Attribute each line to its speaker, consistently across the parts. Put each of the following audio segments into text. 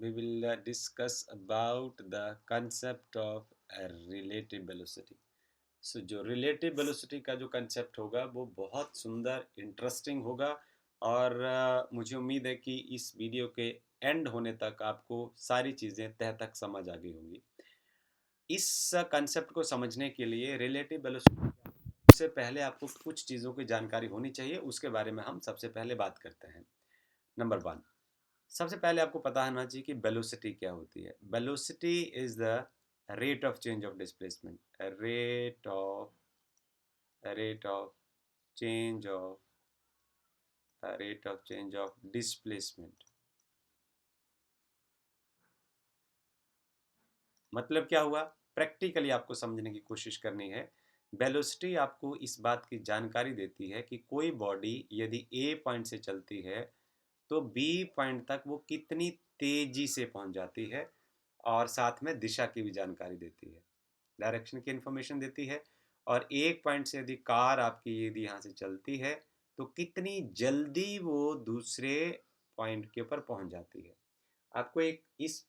Speaker 1: we will discuss about the concept of relative velocity. सो जो relative velocity का जो concept होगा वो बहुत सुंदर इंटरेस्टिंग होगा और मुझे उम्मीद है कि इस वीडियो के एंड होने तक आपको सारी चीज़ें तह तक समझ आ गई होंगी। इस कंसेप्ट को समझने के लिए रिलेटिव वेलोसिटी से पहले आपको कुछ चीज़ों की जानकारी होनी चाहिए, उसके बारे में हम सबसे पहले बात करते हैं। नंबर वन, सबसे पहले आपको पता होना चाहिए कि वेलोसिटी क्या होती है। Velocity is the rate of change of displacement, rate of change of rate of change of displacement। मतलब क्या हुआ, प्रैक्टिकली आपको समझने की कोशिश करनी है। वेलोसिटी आपको इस बात की जानकारी देती है कि कोई बॉडी यदि ए पॉइंट से चलती है तो बी पॉइंट तक वो कितनी तेजी से पहुंच जाती है, और साथ में दिशा की भी जानकारी देती है, डायरेक्शन की इंफॉर्मेशन देती है। और एक पॉइंट से यदि कार आपकी यदि यहाँ से चलती है तो कितनी जल्दी वो दूसरे पॉइंट के ऊपर पहुंच जाती है। आपको एक इस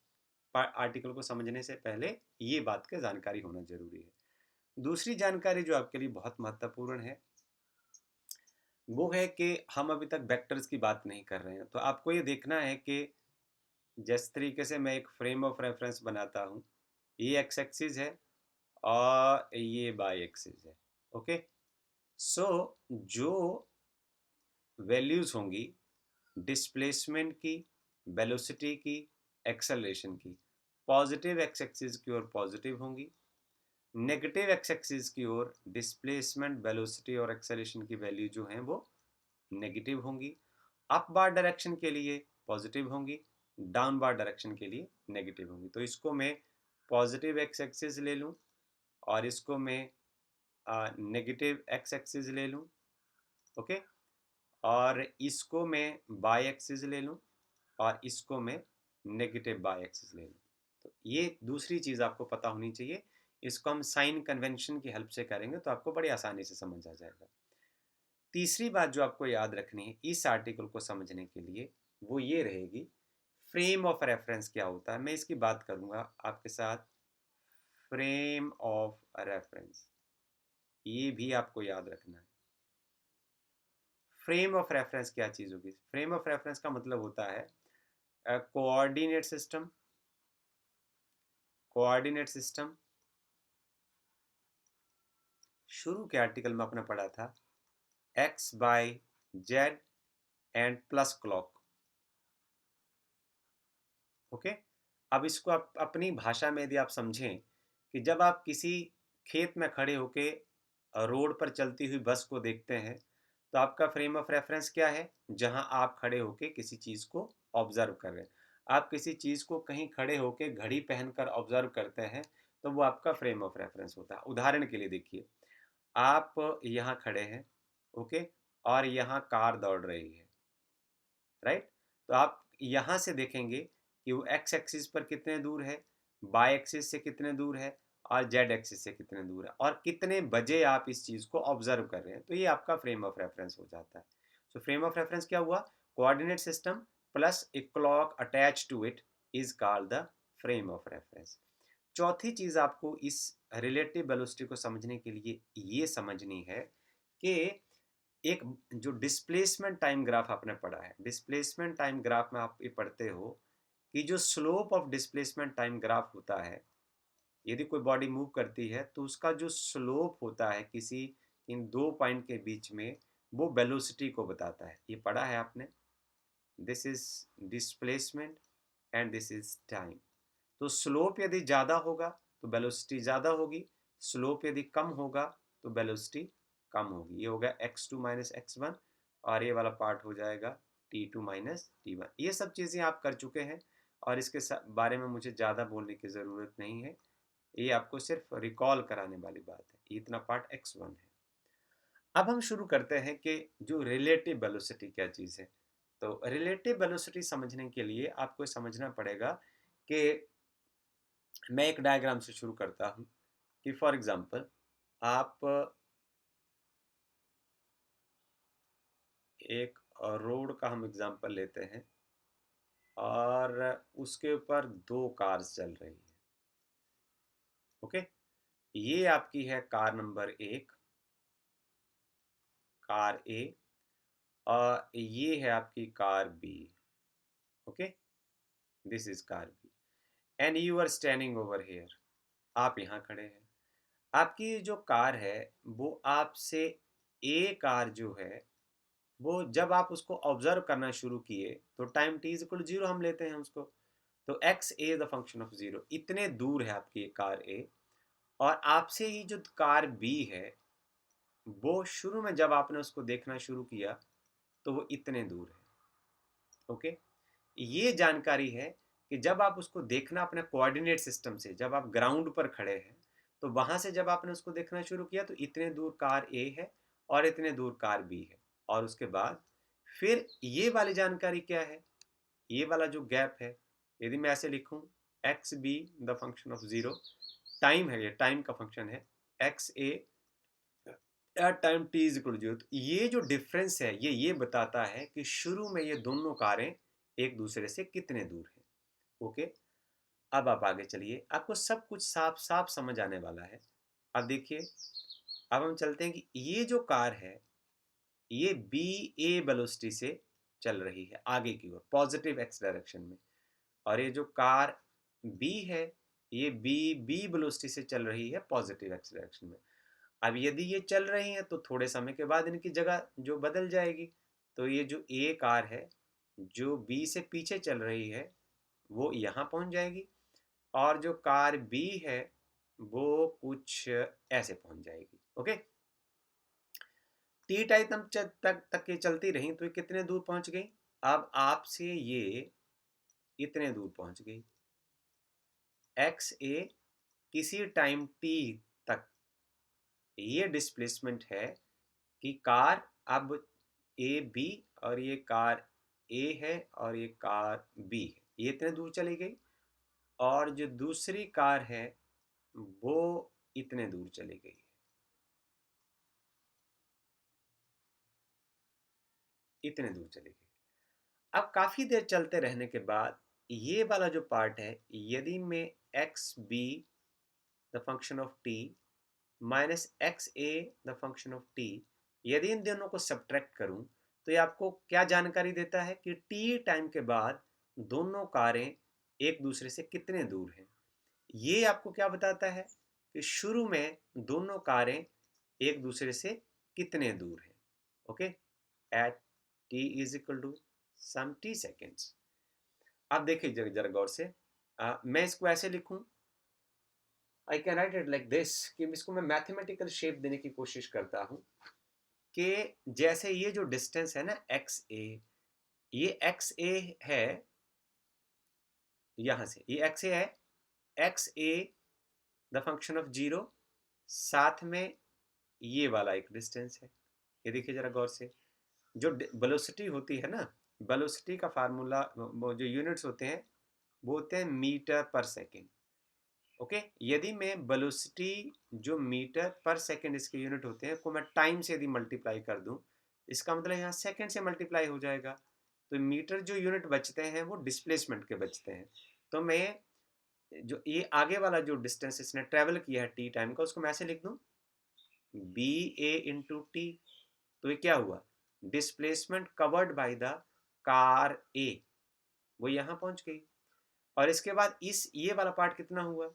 Speaker 1: आर्टिकल को समझने से पहले ये बात का जानकारी होना जरूरी है। दूसरी जानकारी जो आपके लिए बहुत महत्वपूर्ण है वो है कि हम अभी तक वेक्टर्स की बात नहीं कर रहे हैं, तो आपको ये देखना है कि जिस तरीके से मैं एक फ्रेम ऑफ रेफरेंस बनाता हूँ, ये एक्स एक्सिस है और ये वाई एक्सिस है। ओके, सो जो वैल्यूज होंगी डिस्प्लेसमेंट की, वेलोसिटी की, एक्सेलरेशन की, पॉजिटिव एक्स एक्सिस की ओर पॉजिटिव होंगी, नेगेटिव एक्स एक्सिस की ओर डिस्प्लेसमेंट, वेलोसिटी और एक्सेलरेशन की वैल्यू जो हैं वो नेगेटिव होंगी। अप बार डायरेक्शन के लिए पॉजिटिव होंगी, डाउन बार डायरेक्शन के लिए नेगेटिव होंगी। तो इसको मैं पॉजिटिव एक्स एक्सिस ले लूँ और इसको मैं नेगेटिव एक्स एक्सिस ले लूँ। ओके, और इसको मैं बाई एक्सिस ले लूँ और इसको मैं नेगेटिव बाई एक्सिस ले लूँ। तो ये दूसरी चीज़ आपको पता होनी चाहिए। इसको हम साइन कन्वेंशन की हेल्प से करेंगे तो आपको बड़ी आसानी से समझ आ जाएगा। तीसरी बात जो आपको याद रखनी है इस आर्टिकल को समझने के लिए वो ये रहेगी, फ्रेम ऑफ रेफरेंस क्या होता है। मैं इसकी बात करूँगा आपके साथ। फ्रेम ऑफ रेफरेंस, ये भी आपको याद रखना है। फ्रेम ऑफ रेफरेंस क्या चीज़ होगी? फ्रेम ऑफ रेफरेंस का मतलब होता है कोऑर्डिनेट सिस्टम। कोऑर्डिनेट सिस्टम शुरू के आर्टिकल में आपने पढ़ा था X by Z and plus clock. Okay, अब इसको आप अपनी भाषा में यदि आप समझें कि जब आप किसी खेत में खड़े होके रोड पर चलती हुई बस को देखते हैं तो आपका फ्रेम ऑफ रेफरेंस क्या है? जहां आप खड़े होके किसी चीज़ को ऑब्जर्व कर रहे हैं। आप किसी चीज़ को कहीं खड़े होके घड़ी पहनकर ऑब्जर्व करते हैं तो वो आपका फ्रेम ऑफ रेफरेंस होता है। उदाहरण के लिए देखिए, आप यहाँ खड़े हैं, ओके, और यहाँ कार दौड़ रही है, राइट। तो आप यहाँ से देखेंगे कि वो एक्स एक्सिस पर कितने दूर है, वाई एक्सिस से कितने दूर है और जेड एक्सिस से कितने दूर है, और कितने बजे आप इस चीज़ को ऑब्जर्व कर रहे हैं। तो ये आपका फ्रेम ऑफ रेफरेंस हो जाता है। सो फ्रेम ऑफ रेफरेंस क्या हुआ? Coordinate system plus a clock attach to it is called the frame of reference. चौथी चीज़ आपको इस रिलेटिव वेलोसिटी को समझने के लिए ये समझनी है कि एक जो डिस्प्लेसमेंट टाइम ग्राफ आपने पढ़ा है, डिस्प्लेसमेंट टाइम ग्राफ में आप ये पढ़ते हो कि जो slope of displacement time graph होता है, यदि कोई बॉडी मूव करती है तो उसका जो स्लोप होता है किसी इन दो पॉइंट के बीच में, वो वेलोसिटी को बताता है। ये पढ़ा है आपने, this is displacement and this is time. तो स्लोप यदि ज़्यादा होगा तो वेलोसिटी ज़्यादा होगी, स्लोप यदि कम होगा तो वेलोसिटी कम होगी। ये होगा x2 माइनस x1 और ये वाला पार्ट हो जाएगा t2 माइनस t1। ये सब चीज़ें आप कर चुके हैं और इसके बारे में मुझे ज़्यादा बोलने की ज़रूरत नहीं है। ये आपको सिर्फ रिकॉल कराने वाली बात है। इतना पार्ट x1 है। अब हम शुरू करते हैं कि जो रिलेटिव वेलोसिटी क्या चीज़ है। तो रिलेटिव वेलोसिटी समझने के लिए आपको समझना पड़ेगा कि मैं एक डायग्राम से शुरू करता हूँ कि फॉर एग्जांपल आप एक रोड का हम एग्जांपल लेते हैं। और उसके ऊपर 2 कार्स चल रही हैं। ओके, ये आपकी है कार नंबर 1, कार ए, और ये है आपकी car B. Okay, this is car B and you are standing over here. आप यहाँ खड़े हैं। आपकी जो कार है वो आपसे ए कार जो है वो जब आप उसको ऑब्जर्व करना शुरू किए तो टाइम टी इज इक्वल 0 हम लेते हैं उसको। तो x A the function of 0, इतने दूर है आपकी कार ए, और आपसे ही जो कार बी है वो शुरू में जब आपने उसको देखना शुरू किया तो वो इतने दूर है। ओके, ये जानकारी है कि जब आप उसको देखना अपने कोऑर्डिनेट सिस्टम से, जब आप ग्राउंड पर खड़े हैं तो वहां से जब आपने उसको देखना शुरू किया तो इतने दूर कार ए है और इतने दूर कार बी है। और उसके बाद फिर ये वाली जानकारी क्या है, ये वाला जो गैप है, यदि मैं ऐसे लिखूं X B the function of 0, time है, ये टाइम का फंक्शन है, X A at time T is equal 0, तो ये जो डिफरेंस है ये बताता है कि शुरू में ये दोनों कारें एक दूसरे से कितने दूर हैं। ओके, अब आप आगे चलिए, आपको सब कुछ साफ साफ समझ आने वाला है। अब देखिए, अब हम चलते हैं कि ये जो कार है ये बी ए वेलोसिटी से चल रही है आगे की ओर पॉजिटिव एक्स डायरेक्शन में, और ये जो कार बी है ये बी बी वेलोसिटी से चल रही है पॉजिटिव एक्स डायरेक्शन में। अब यदि ये चल रही हैं तो थोड़े समय के बाद इनकी जगह जो बदल जाएगी, तो ये जो ए कार है जो बी से पीछे चल रही है वो यहाँ पहुँच जाएगी, और जो कार बी है वो कुछ ऐसे पहुँच जाएगी। ओके, टी टाइम तक ये चलती रही तो ये कितने दूर पहुँच गई, अब आपसे ये इतने दूर पहुँच गई। एक्स ए किसी टाइम टी तक ये डिस्प्लेसमेंट है कि कार अब ए बी, और ये कार ए है और ये कार बी है, ये इतने दूर चली गई, और जो दूसरी कार है वो इतने दूर चली गई, इतने दूर चली गई। अब काफ़ी देर चलते रहने के बाद ये वाला जो पार्ट है, यदि मैं x B the function of T minus X A the function of T, यदि इन दोनों को सब्ट्रैक्ट करूं तो ये आपको क्या जानकारी देता है कि टी टाइम के बाद दोनों कारें एक दूसरे से कितने दूर हैं। ये आपको क्या बताता है कि शुरू में दोनों कारें एक दूसरे से कितने दूर हैं। Okay, at T is equal to some T seconds. आप देखिए जरा जरा गौर से, मैं इसको ऐसे लिखूं, I can write it like this, कि इसको मैं मैथमेटिकल शेप देने की कोशिश करता हूं कि जैसे ये जो डिस्टेंस है ना एक्स ए, ये एक्स ए है, यहां से ये एक्स ए है, X A the function of 0, साथ में ये वाला एक डिस्टेंस है। ये देखिए जरा गौर से, जो वेलोसिटी होती है ना, वेलोसिटी का फार्मूला, वो जो यूनिट्स होते हैं वो होते हैं मीटर पर सेकेंड। ओके, यदि मैं वेलोसिटी जो मीटर पर सेकेंड इसके यूनिट होते हैं को मैं टाइम से यदि मल्टीप्लाई कर दूं, इसका मतलब यहाँ सेकेंड से मल्टीप्लाई हो जाएगा, तो मीटर जो यूनिट बचते हैं वो डिस्प्लेसमेंट के बचते हैं। तो मैं जो ये आगे वाला जो डिस्टेंस इसने ट्रेवल किया है टी टाइम का, उसको मैं ऐसे लिख दूं बी ए इंटू टी। तो ये क्या हुआ, displacement covered by the car A, वो यहाँ पहुंच गई। और इसके बाद इस ये वाला पार्ट कितना हुआ,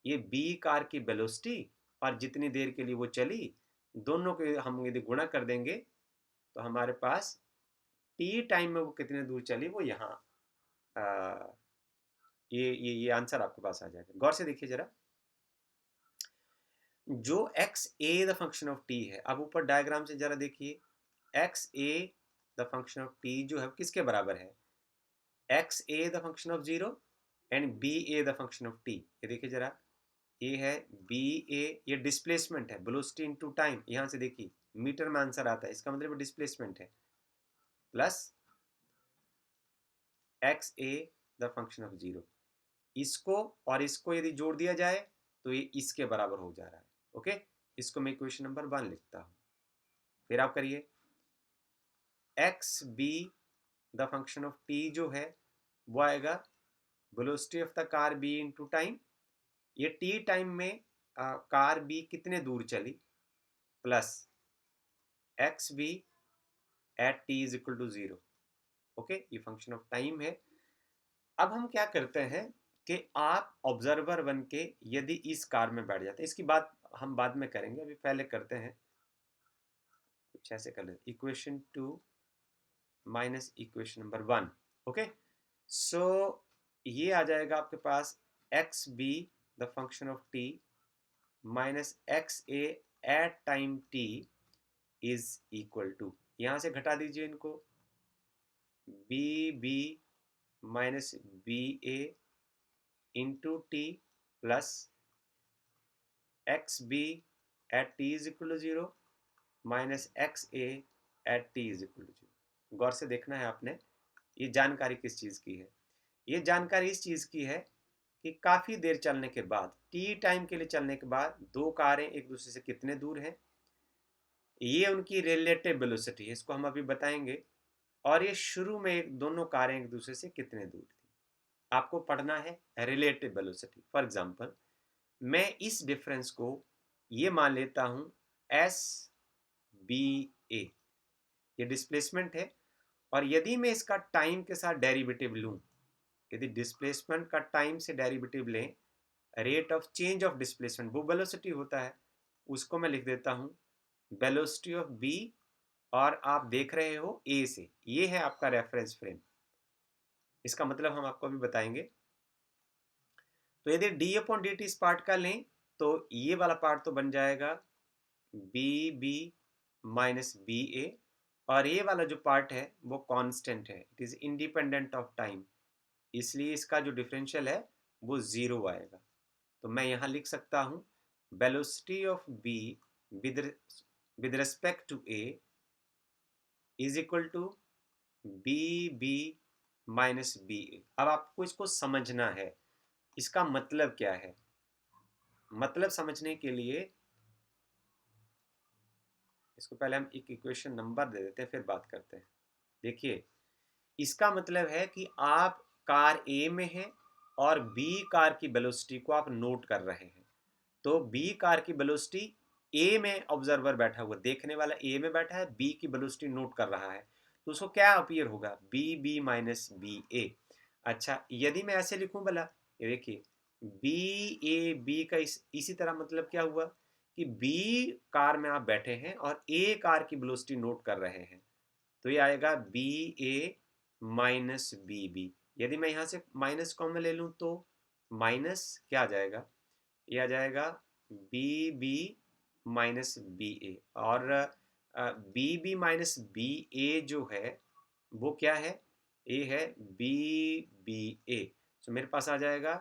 Speaker 1: ये बी कार की वेलोसिटी और जितनी देर के लिए वो चली, दोनों के हम यदि गुणा कर देंगे तो हमारे पास टी टाइम में वो कितने दूर चली वो यहाँ, ये आंसर आपके पास आ जाएगा। गौर से देखिए जरा, जो X A the function of T है, अब ऊपर डायग्राम से जरा देखिए, X A the function of T जो है किसके बराबर है, X A the function of 0 and B A the function of T. ये देखिए जरा, ये है बी ए, ये डिस्प्लेसमेंट है, वेलोसिटी इनटू टाइम, यहाँ से देखिए मीटर में आंसर आता है, इसका मतलब डिस्प्लेसमेंट है, plus X A the function of 0, इसको और इसको यदि जोड़ दिया जाए तो ये इसके बराबर हो जा रहा है। ओके, इसको मैं इक्वेशन नंबर 1 लिखता हूँ। फिर आप करिए, X B the function of T जो है वो आएगा velocity of the car B into time. ये टी टाइम में कार बी कितने दूर चली, plus X B at T is equal to 0। Okay, ये फंक्शन ऑफ टाइम है। अब हम क्या करते हैं कि आप ऑब्जर्वर बन के यदि इस कार में बैठ जाते हैं, इसकी बात हम बाद में करेंगे, अभी पहले करते हैं कुछ ऐसे कर लेते, equation 2 minus equation number 1। Okay, so ये आ जाएगा आपके पास X B the function of T minus X A at time T is equal to, यहां से घटा दीजिए इनको, B B minus B A into T plus X B at T is equal to 0 minus X A at T is equal to 0। गौर से देखना है आपने, ये जानकारी किस चीज़ की है। ये जानकारी इस चीज़ की है कि काफ़ी देर चलने के बाद, टी टाइम के लिए चलने के बाद, दो कारें एक दूसरे से कितने दूर हैं, ये उनकी रिलेटिव वेलोसिटी है, इसको हम अभी बताएंगे। और ये शुरू में दोनों कारें एक दूसरे से कितने दूर थी, आपको पढ़ना है रिलेटिव वेलोसिटी। फॉर एग्जांपल, मैं इस डिफरेंस को ये मान लेता हूँ एस बी ए, ये डिस्प्लेसमेंट है। और यदि मैं इसका टाइम के साथ डेरिवेटिव लूँ, यदि डिस्प्लेसमेंट का टाइम से डेरिवेटिव लें, rate of change of displacement वो वेलोसिटी होता है, उसको मैं लिख देता हूँ वेलोसिटी ऑफ बी, और आप देख रहे हो ए से, ये है आपका रेफरेंस फ्रेम। इसका मतलब हम आपको अभी बताएंगे। तो यदि डी अपॉन डी टी इस पार्ट का लें तो ये वाला पार्ट तो बन जाएगा बी बी माइनस बी ए, और ये वाला जो पार्ट है वो कांस्टेंट है, it is independent of time, इसलिए इसका जो डिफरेंशियल है वो 0 आएगा। तो मैं यहाँ लिख सकता हूँ velocity of B with respect to A is equal to B B minus B A. अब आपको इसको समझना है, इसका मतलब क्या है। मतलब समझने के लिए इसको पहले हम एक इक्वेशन नंबर दे देते हैं, फिर बात करते हैं। देखिए, इसका मतलब है कि आप कार ए में हैं और बी कार की वेलोसिटी को आप नोट कर रहे हैं। तो बी कार की वेलोसिटी, ए में ऑब्जर्वर बैठा हुआ, देखने वाला ए में बैठा है, बी की वेलोसिटी नोट कर रहा है, तो उसको क्या अपीयर होगा, बी बी माइनस बी ए। अच्छा, यदि मैं ऐसे लिखूं भला, ये देखिए बी ए बी का इसी तरह मतलब क्या हुआ कि बी कार में आप बैठे हैं और ए कार की वेलोसिटी नोट कर रहे हैं, तो ये आएगा बी ए माइनस बी बी। यदि मैं यहाँ से माइनस कॉमन ले लूँ तो माइनस क्या आ जाएगा, ये आ जाएगा बी बी माइनस बी ए, और बी बी माइनस बी ए जो है वो क्या है, ए है बी बी ए। सो मेरे पास आ जाएगा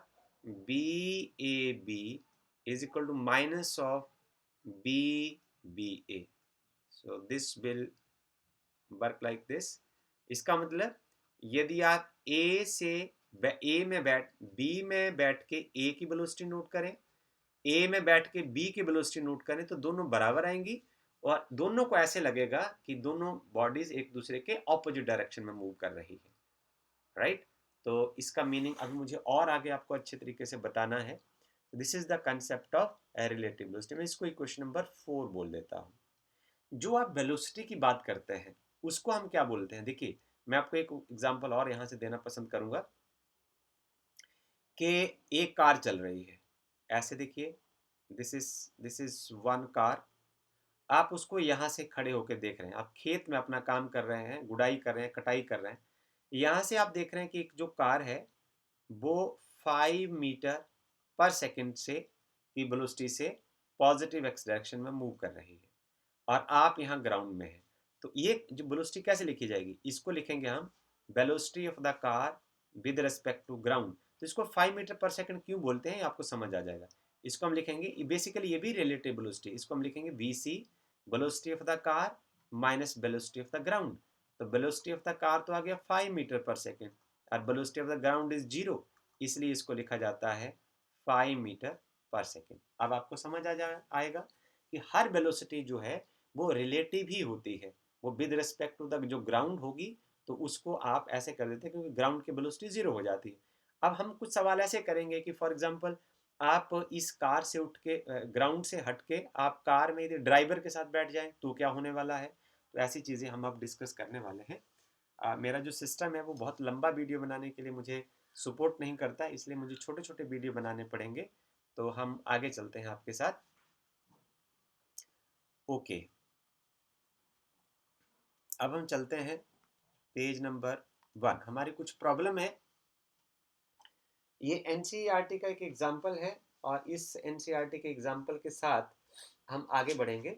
Speaker 1: B A B is equal to minus of B B A. So this will work like this. इसका मतलब यदि आप ए से ए में बैठ बी में बैठ के ए की वेलोसिटी नोट करें, ए में बैठ के बी की वेलोसिटी नोट करें, तो दोनों बराबर आएंगी और दोनों को ऐसे लगेगा कि दोनों बॉडीज एक दूसरे के ऑपोजिट डायरेक्शन में मूव कर रही है, राइट। तो इसका मीनिंग अभी मुझे और आगे आपको अच्छे तरीके से बताना है। This is the concept of relative velocity. मैं इसको इक्वेशन नंबर 4 बोल देता हूँ। जो आप वेलोसिटी की बात करते हैं उसको हम क्या बोलते हैं, देखिए मैं आपको एक एग्जांपल और यहाँ से देना पसंद करूंगा कि एक कार चल रही है, ऐसे देखिए, दिस इज वन कार। आप उसको यहाँ से खड़े होकर देख रहे हैं, आप खेत में अपना काम कर रहे हैं, गुड़ाई कर रहे हैं, कटाई कर रहे हैं, यहाँ से आप देख रहे हैं कि एक जो कार है वो 5 मीटर पर सेकंड से की वेलोसिटी से पॉजिटिव एक्स डायरेक्शन में मूव कर रही है, और आप यहाँ ग्राउंड में हैं। तो ये जो वेलोसिटी कैसे लिखी जाएगी, इसको लिखेंगे हम velocity of the car with respect to ground. तो इसको 5 मीटर पर सेकंड क्यों बोलते हैं आपको समझ आ जाएगा। इसको हम लिखेंगे, बेसिकली ये भी रिलेटिव वेलोसिटी, इसको हम लिखेंगे V C velocity of the car minus velocity of the ground. तो वेलोसिटी ऑफ द कार तो आ गया 5 मीटर पर सेकंड और velocity of the ground is 0, इसलिए इसको लिखा जाता है 5 मीटर पर सेकंड। अब आपको समझ आएगा कि हर वेलोसिटी जो है वो रिलेटिव ही होती है, वो विद रिस्पेक्ट टू द जो ग्राउंड होगी तो उसको आप ऐसे कर देते हैं क्योंकि ग्राउंड की वेलोसिटी 0 हो जाती है। अब हम कुछ सवाल ऐसे करेंगे कि फॉर एग्जांपल आप इस कार से उठ के ग्राउंड से हट के आप कार में यदि ड्राइवर के साथ बैठ जाएं तो क्या होने वाला है। तो ऐसी चीज़ें हम अब डिस्कस करने वाले हैं। मेरा जो सिस्टम है वो बहुत लंबा वीडियो बनाने के लिए मुझे सपोर्ट नहीं करता, इसलिए मुझे छोटे छोटे वीडियो बनाने पड़ेंगे। तो हम आगे चलते हैं आपके साथ। ओके, अब हम चलते हैं पेज नंबर 1। हमारी कुछ प्रॉब्लम है। ये एनसीईआरटी का एक एग्जाम्पल है और इस एनसीईआरटी के एग्जाम्पल के साथ हम आगे बढ़ेंगे।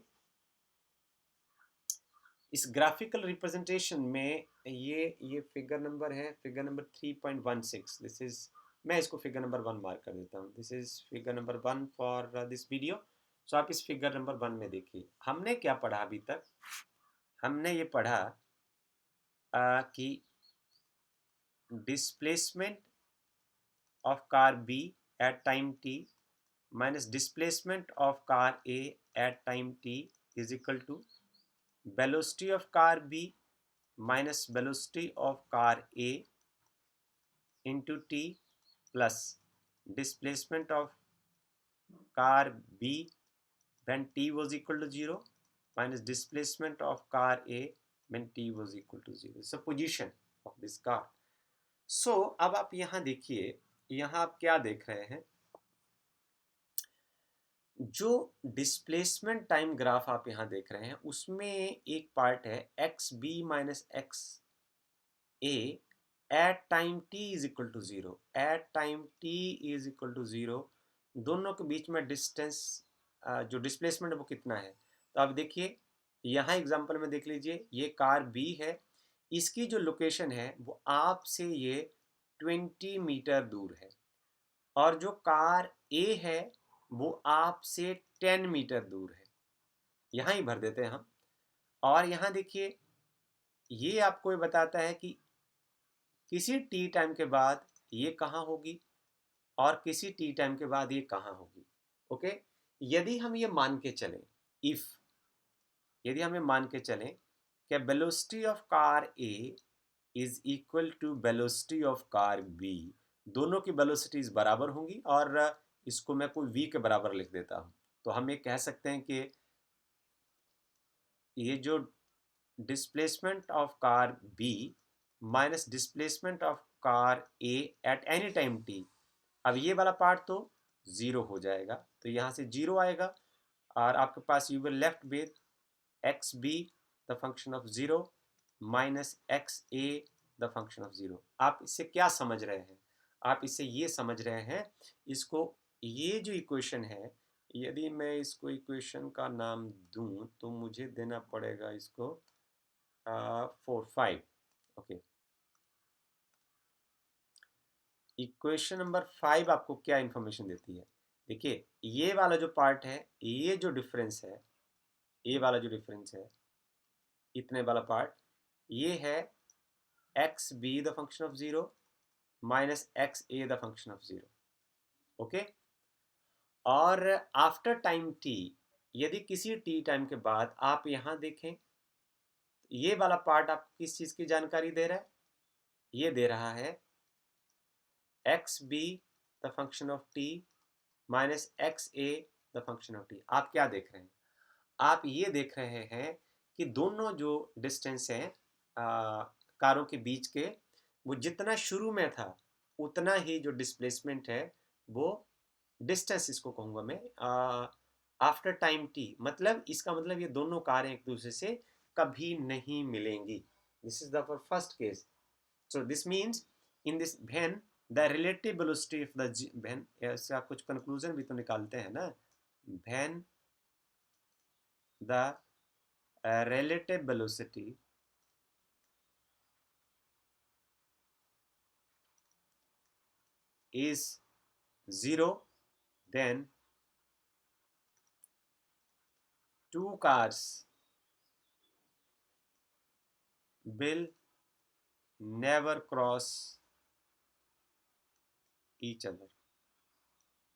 Speaker 1: इस ग्राफिकल रिप्रेजेंटेशन में ये फिगर नंबर है, फिगर नंबर 3.16। दिस इज, मैं इसको फिगर नंबर 1 मार्क कर देता हूँ। This is figure number 1 for this video. So आप इस फिगर नंबर 1 में देखिए हमने क्या पढ़ा अभी तक। हमने ये पढ़ा कि displacement of car B at time t minus displacement of car A at time t is equal to velocity of car B minus velocity of car A into t plus displacement of car B when t was equal to 0 minus displacement of car A when t was equal to 0. It's a position of this car. So अब आप यहाँ देखिए, यहाँ आप क्या देख रहे हैं। जो डिस्प्लेसमेंट टाइम ग्राफ आप यहाँ देख रहे हैं उसमें एक पार्ट है X B minus X A at time T is equal to 0। At time T is equal to 0 दोनों के बीच में डिस्टेंस जो डिस्प्लेसमेंट है वो कितना है। तो आप देखिए यहाँ एग्जांपल में देख लीजिए, ये कार बी है, इसकी जो लोकेशन है वो आपसे ये 20 मीटर दूर है और जो कार ए है वो आपसे 10 मीटर दूर है। यहाँ ही भर देते हैं हम। और यहाँ देखिए ये आपको ये बताता है कि किसी टी टाइम के बाद ये कहाँ होगी और किसी टी टाइम के बाद ये कहाँ होगी। ओके, यदि हम ये मान के चलें, इफ यदि हम ये मान के चलें कि velocity of car A is equal to velocity of car B, दोनों की वेलोसिटीज बराबर होंगी और इसको मैं कोई v के बराबर लिख देता हूँ। तो हम ये कह सकते हैं कि ये जो displacement of car B minus displacement of car A at any time T, अब ये वाला पार्ट तो ज़ीरो हो जाएगा, तो यहाँ से ज़ीरो आएगा और आपके पास you will left with X B the function of zero minus X A the function of zero. आप इससे क्या समझ रहे हैं? आप इससे ये समझ रहे हैं, इसको ये जो इक्वेशन है, यदि मैं इसको इक्वेशन का नाम दूं तो मुझे देना पड़ेगा इसको 4 5। ओके, इक्वेशन नंबर 5 आपको क्या इंफॉर्मेशन देती है? देखिए ये वाला जो पार्ट है, ये जो डिफरेंस है, ये वाला जो डिफरेंस है, इतने वाला पार्ट, ये है X B the function of zero minus X A the function of zero. Okay, और आफ्टर टाइम टी, यदि किसी टी टाइम के बाद आप यहाँ देखें, ये वाला पार्ट आपको किस चीज़ की जानकारी दे रहा है? ये दे रहा है X B the function of T minus X A the function of T. आप क्या देख रहे हैं? आप ये देख रहे हैं कि दोनों जो डिस्टेंस हैं कारों के बीच के, वो जितना शुरू में था उतना ही जो डिस्प्लेसमेंट है वो डिस्टेंस, इसको कहूँगा मैं आफ्टर टाइम टी। मतलब इसका मतलब ये दोनों कारें एक दूसरे से कभी नहीं मिलेंगी। This is the first case. So this means in this when the relative velocity of the when, इसका कुछ कंक्लूजन भी तो निकालते हैं ना, when the relative velocity is 0, then two cars will never cross each other।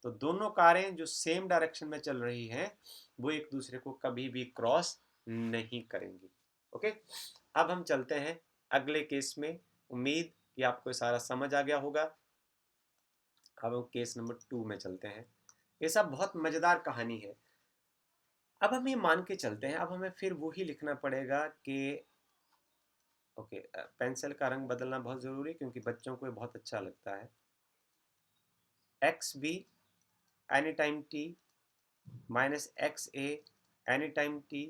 Speaker 1: तो दोनों कारें जो सेम डायरेक्शन में चल रही हैं वो एक दूसरे को कभी भी क्रॉस नहीं करेंगी। ओके, अब हम चलते हैं अगले केस में उम्मीद कि आपको सारा समझ आ गया होगा। अब हम केस नंबर 2 में चलते हैं। ये सब बहुत मज़ेदार कहानी है। अब हम ये मान के चलते हैं, अब हमें फिर वही लिखना पड़ेगा कि ओके, पेंसिल का रंग बदलना बहुत ज़रूरी है क्योंकि बच्चों को ये बहुत अच्छा लगता है। X B any time T minus X A any time T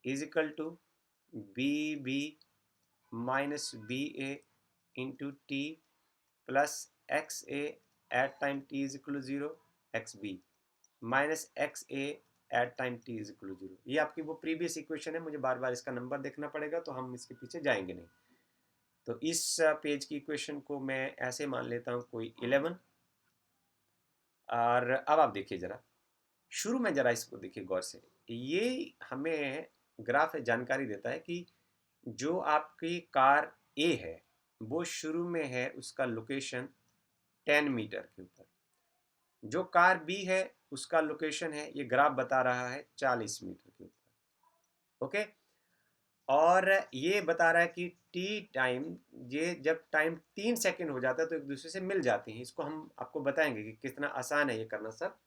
Speaker 1: is equal to B B minus B A into T plus X A at time T is equal to zero, X B minus X A at time T is equal to zero. ये आपकी वो previous equation है, मुझे बार बार इसका number देखना पड़ेगा तो हम इसके पीछे जाएंगे नहीं। तो इस पेज की इक्वेशन को मैं ऐसे मान लेता हूँ कोई 11। और अब आप देखिए ज़रा, शुरू में ज़रा इसको देखिए गौर से। ये हमें ग्राफ जानकारी देता है कि जो आपकी कार ए है वो शुरू में है उसका लोकेशन 10 मीटर के ऊपर। जो कार बी है उसका लोकेशन है, ये ग्राफ बता रहा है 40 मीटर के ऊपर। ओके, और ये बता रहा है कि टी टाइम, ये जब टाइम 3 सेकंड हो जाता है तो एक दूसरे से मिल जाते हैं। इसको हम आपको बताएंगे कि कितना आसान है ये करना सब।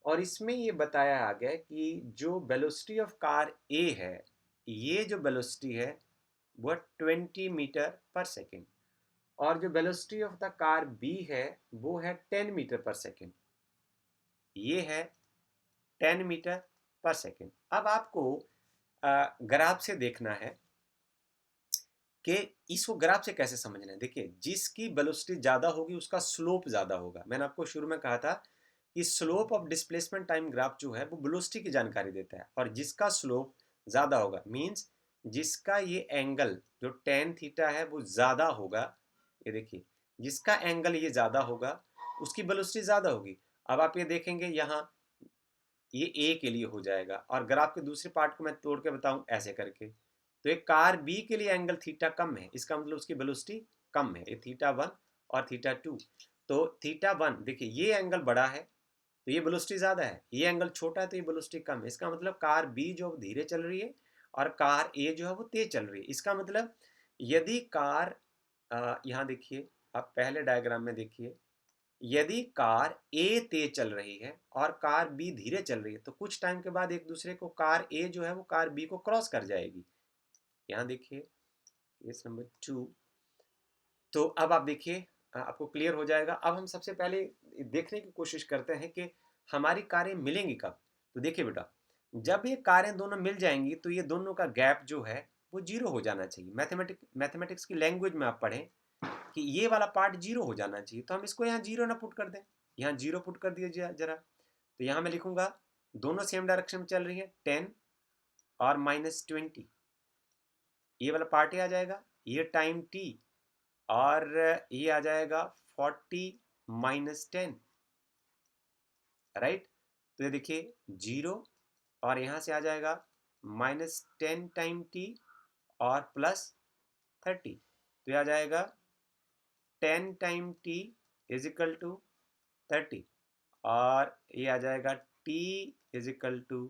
Speaker 1: और इसमें ये बताया आ गया कि जो वेलोसिटी ऑफ कार ए है, ये जो वेलोसिटी है वह 20 मीटर पर सेकेंड, और जो velocity of the car B है वो है 10 मीटर पर सेकेंड। ये है 10 मीटर पर सेकेंड। अब आपको ग्राफ से देखना है कि इसको ग्राफ से कैसे समझना है। देखिए, जिसकी वेलोसिटी ज़्यादा होगी उसका स्लोप ज़्यादा होगा। मैंने आपको शुरू में कहा था कि slope of displacement time graph जो है वो वेलोसिटी की जानकारी देता है, और जिसका स्लोप ज़्यादा होगा मीन्स जिसका ये एंगल जो टेन थीटा है वो ज़्यादा होगा। ये देखिए, जिसका एंगल ये ज़्यादा होगा उसकी वेलोसिटी ज़्यादा होगी। अब आप ये देखेंगे यहाँ, ये ए के लिए हो जाएगा, और ग्राफ के दूसरे पार्ट को मैं तोड़ के बताऊं ऐसे करके, तो एक कार बी के लिए एंगल थीटा कम है, इसका मतलब उसकी वेलोसिटी कम है, ये थीटा 1 और थीटा 2। तो थीटा 1 देखिए, ये एंगल बड़ा है तो ये वेलोसिटी ज़्यादा है, ये एंगल छोटा है तो ये वेलोसिटी कम है। इसका मतलब कार बी जो धीरे चल रही है और कार ए जो है वो तेज चल रही है। इसका मतलब यदि कार यहाँ देखिए, आप पहले डायग्राम में देखिए, यदि कार ए तेज चल रही है और कार बी धीरे चल रही है तो कुछ टाइम के बाद एक दूसरे को कार ए जो है वो कार बी को क्रॉस कर जाएगी। यहाँ देखिए केस नंबर 2। तो अब आप देखिए, आपको क्लियर हो जाएगा। अब हम सबसे पहले देखने की कोशिश करते हैं कि हमारी कारें मिलेंगी कब। तो देखिए बेटा, जब ये कारें दोनों मिल जाएंगी तो ये दोनों का गैप जो है वो जीरो हो जाना चाहिए। मैथमेटिक्स की लैंग्वेज में आप पढ़ें कि ये वाला पार्ट जीरो हो जाना चाहिए, तो हम इसको यहाँ जीरो ना पुट कर दें, यहाँ जीरो पुट कर दिए जरा। तो यहाँ मैं लिखूंगा दोनों सेम डायरेक्शन में चल रही है, 10 और -20, ये वाला पार्ट ही आ जाएगा, ये टाइम t, और ये आ जाएगा 40 -10, राइट। तो ये देखिए जीरो, और यहाँ से आ जाएगा -10 टाइम t और +30, तो ये आ जाएगा 10 time t is equal to 30, और ये आ जाएगा t is equal to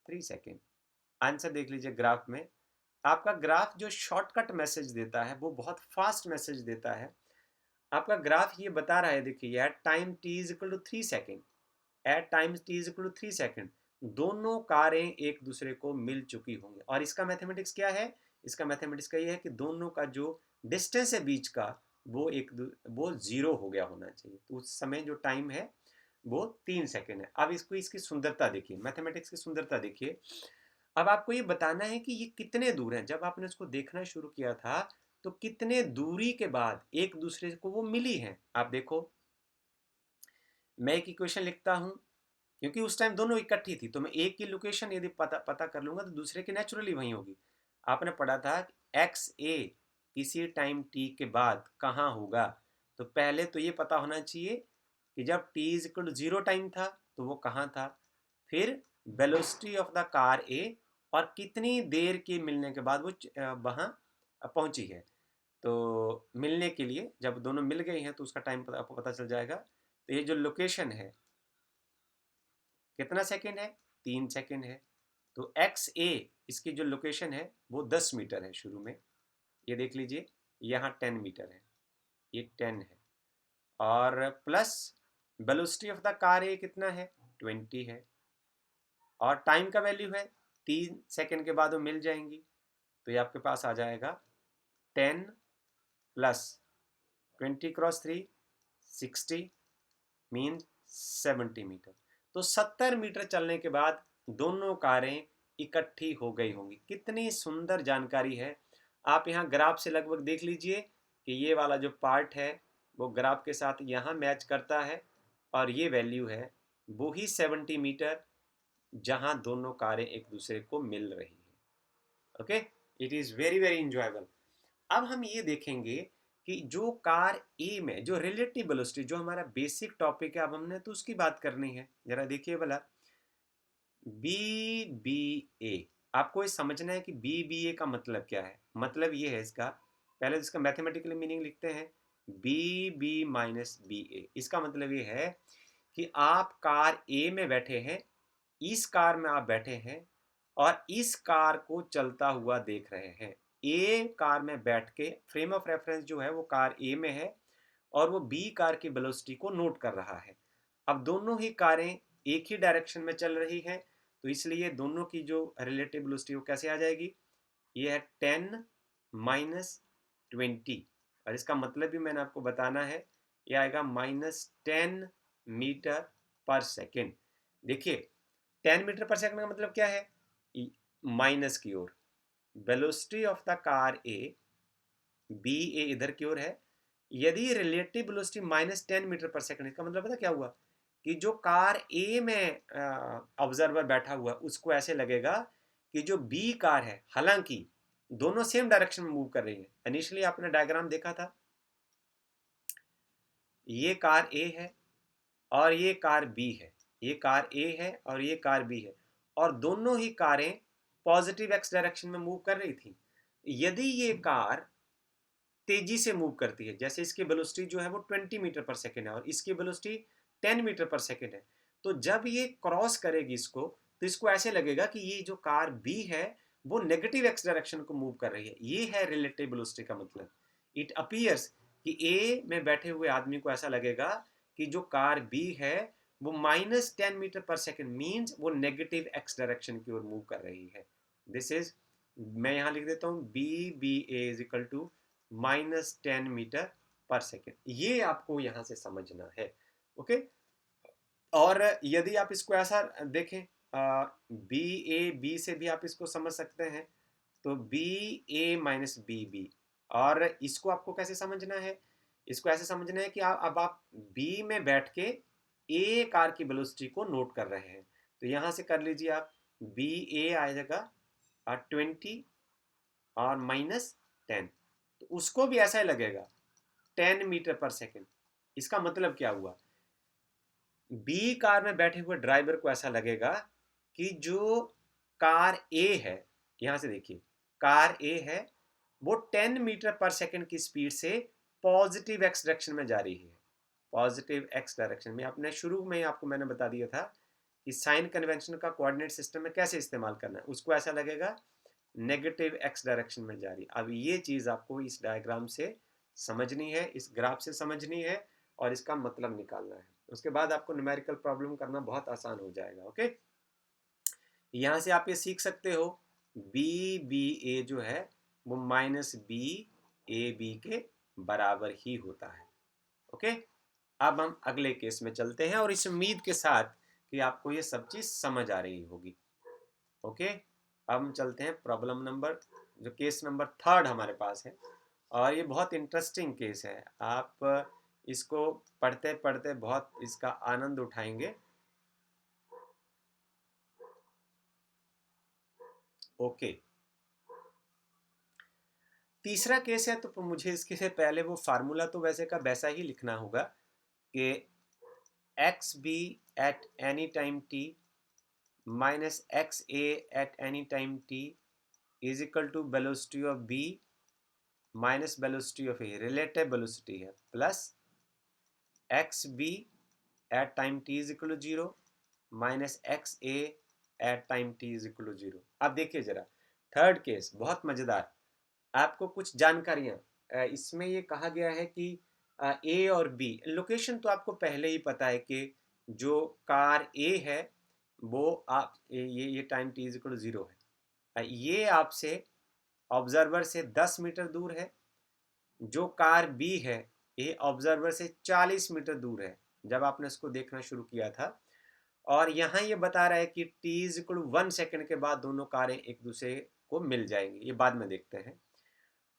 Speaker 1: 3 second. Answer देख लीजिए ग्राफ में, आपका ग्राफ जो शॉर्टकट मैसेज देता है वो बहुत फास्ट मैसेज देता है। आपका ग्राफ ये बता रहा है, देखिए at time t is equal to 3 second, at time t is equal to 3 second दोनों कारें एक दूसरे को मिल चुकी होंगी। और इसका मैथमेटिक्स क्या है, इसका मैथमेटिक्स का ये है कि दोनों का जो डिस्टेंस है बीच का वो जीरो हो गया होना चाहिए। तो उस समय जो टाइम है वो 3 सेकेंड है। अब इसको इसकी सुंदरता देखिए, मैथमेटिक्स की सुंदरता देखिए। अब आपको ये बताना है कि ये कितने दूर हैं। जब आपने इसको देखना शुरू किया था तो कितने दूरी के बाद एक दूसरे को वो मिली हैं। आप देखो, मैं एक इक्वेशन लिखता हूँ, क्योंकि उस टाइम दोनों इकट्ठी थी तो मैं एक की लोकेशन यदि पता कर लूंगा तो दूसरे की नेचुरली वहीं होगी। आपने पढ़ा था एक्स ए किसी टाइम टी के बाद कहाँ होगा, तो पहले तो ये पता होना चाहिए कि जब T is equal to 0 time था तो वो कहाँ था, फिर velocity of the car A, और कितनी देर के मिलने के बाद वो वहाँ पहुँची है। तो मिलने के लिए जब दोनों मिल गई हैं तो उसका टाइम आपको पता चल जाएगा। तो ये जो लोकेशन है कितना सेकेंड है, 3 सेकेंड है। तो एक्स ए इसकी जो लोकेशन है वो 10 मीटर है शुरू में, ये देख लीजिए, यहाँ 10 मीटर है, ये 10 है, और plus velocity of the car A कितना है, 20 है, और टाइम का वैल्यू है 3 सेकेंड के बाद वो मिल जाएंगी। तो ये आपके पास आ जाएगा 10 प्लस 20 क्रॉस 3 60 मीन 70 मीटर। तो 70 मीटर चलने के बाद दोनों कारें इकट्ठी हो गई होंगी। कितनी सुंदर जानकारी है। आप यहाँ ग्राफ से लगभग देख लीजिए कि ये वाला जो पार्ट है वो ग्राफ के साथ यहाँ मैच करता है, और ये वैल्यू है वो ही 70 मीटर जहाँ दोनों कारें एक दूसरे को मिल रही है। Okay, it is very very enjoyable. अब हम ये देखेंगे कि जो कार ए में जो रिलेटिव वेलोसिटी, जो हमारा बेसिक टॉपिक है, अब हमने तो उसकी बात करनी है। जरा देखिए भला, बी बी ए, आपको ये समझना है कि बी बी ए का मतलब क्या है। मतलब ये है इसका, पहले तो इसका मैथमेटिकल मीनिंग लिखते हैं, बी बी माइनस बी ए। इसका मतलब ये है कि आप कार ए में बैठे हैं, इस कार में आप बैठे हैं और इस कार को चलता हुआ देख रहे हैं। ए कार में बैठ के फ्रेम ऑफ रेफरेंस जो है वो कार ए में है, और वो बी कार की वेलोसिटी को नोट कर रहा है। अब दोनों ही कारें एक ही डायरेक्शन में चल रही हैं, तो इसलिए दोनों की जो रिलेटिव वेलोसिटी वो कैसे आ जाएगी, ये है 10 माइनस 20, और इसका मतलब भी मैंने आपको बताना है, ये आएगा -10 मीटर पर सेकेंड। देखिए 10 मीटर पर सेकंड का मतलब क्या है, माइनस की ओर। Velocity of the car A, B A इधर की ओर है। यदि रिलेटिव वेलोसिटी -10 मीटर पर सेकंड, इसका मतलब पता क्या हुआ कि जो कार ए में ऑब्जर्वर बैठा हुआ उसको ऐसे लगेगा कि जो बी कार है, हालांकि दोनों सेम डायरेक्शन में मूव कर रही है। इनिशियली आपने डायग्राम देखा था, ये कार ए है और ये कार बी है, ये कार ए है और ये कार बी है, और दोनों ही कारें पॉजिटिव एक्स डायरेक्शन में मूव कर रही थी। यदि ये कार तेजी से मूव करती है, जैसे इसकी वेलोसिटी जो है वो 20 मीटर पर सेकेंड है और इसकी वेलोसिटी 10 मीटर पर सेकेंड है, तो जब ये क्रॉस करेगी इसको, तो इसको ऐसे लगेगा कि ये जो कार बी है वो नेगेटिव एक्स डायरेक्शन को मूव कर रही है। ये है रिलेटिव वेलोसिटी का मतलब। इट अपीयर्स कि ए में बैठे हुए आदमी को ऐसा लगेगा कि जो कार बी है वो -10 मीटर पर सेकेंड मीन्स वो नेगेटिव एक्स डायरेक्शन की ओर मूव कर रही है। दिस इज, मैं यहाँ लिख देता हूँ, B B A is equal to -10 metre पर सेकेंड। ये आपको यहाँ से समझना है। ओके, और यदि आप इसको ऐसा देखें, बी ए बी से भी आप इसको समझ सकते हैं, तो बी ए माइनस बी बी, और इसको आपको कैसे समझना है, इसको ऐसे समझना है कि अब आप बी में बैठ के ए कार की वेलोसिटी को नोट कर रहे हैं। तो यहाँ से कर लीजिए आप, बी ए आ जाएगा 20 और -10, तो उसको भी ऐसा ही लगेगा 10 मीटर पर सेकेंड। इसका मतलब क्या हुआ, बी कार में बैठे हुए ड्राइवर को ऐसा लगेगा कि जो कार ए है, यहां से देखिए, कार ए है वो 10 मीटर पर सेकेंड की स्पीड से पॉजिटिव एक्स डायरेक्शन में जा रही है। पॉजिटिव एक्स डायरेक्शन में आपने शुरू में आपको मैंने बता दिया था कि साइन कन्वेंशन का कोऑर्डिनेट सिस्टम में कैसे इस्तेमाल करना है। उसको ऐसा लगेगा नेगेटिव एक्स डायरेक्शन में जा रही। अब ये चीज़ आपको इस डायग्राम से समझनी है, इस ग्राफ से समझनी है, और इसका मतलब निकालना है। उसके बाद आपको न्यूमेरिकल प्रॉब्लम करना बहुत आसान हो जाएगा। ओके, यहाँ से आप ये सीख सकते हो, बी बी ए जो है वो -बी ए बी के बराबर ही होता है। ओके, अब हम अगले केस में चलते हैं, और इस उम्मीद के साथ कि आपको ये सब चीज़ समझ आ रही होगी। ओके, अब हम चलते हैं प्रॉब्लम नंबर, जो केस नंबर 3 हमारे पास है, और ये बहुत इंटरेस्टिंग केस है। आप इसको पढ़ते पढ़ते बहुत इसका आनंद उठाएंगे। ओके, तीसरा केस है, तो मुझे इसके से पहले वो फार्मूला तो वैसे का वैसा ही लिखना होगा कि X B at any time T minus X A at any time T is equal to velocity of B minus velocity of A, relative velocity है, plus X B at time T is equal to 0 minus X A at time T is equal to 0। अब देखिए जरा, third case बहुत मजेदार। आपको कुछ जानकारियाँ इसमें ये कहा गया है कि ए और बी लोकेशन तो आपको पहले ही पता है कि जो कार ए है वो आप ये time T is equal to 0 है। ये आपसे ऑब्जर्वर से 10 मीटर दूर है। जो कार बी है ये ऑब्जर्वर से 40 मीटर दूर है जब आपने इसको देखना शुरू किया था। और यहाँ ये बता रहा है कि T is equal to 1 second के बाद दोनों कारें एक दूसरे को मिल जाएंगी। ये बाद में देखते हैं।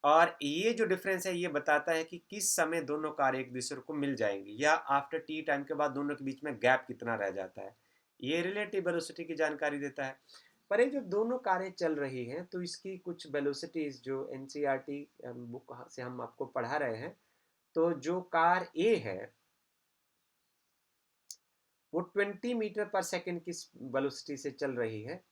Speaker 1: और ये जो डिफरेंस है ये बताता है कि किस समय दोनों कार एक दूसरे को मिल जाएंगी या आफ्टर टी टाइम के बाद दोनों के बीच में गैप कितना रह जाता है। ये रिलेटिव वेलोसिटी की जानकारी देता है। पर ये जब दोनों कारें चल रही हैं तो इसकी कुछ वेलोसिटीज जो एनसीईआरटी बुक से हम आपको पढ़ा रहे हैं, तो जो कार ए है वो 20 मीटर पर सेकेंड की वेलोसिटी से चल रही है।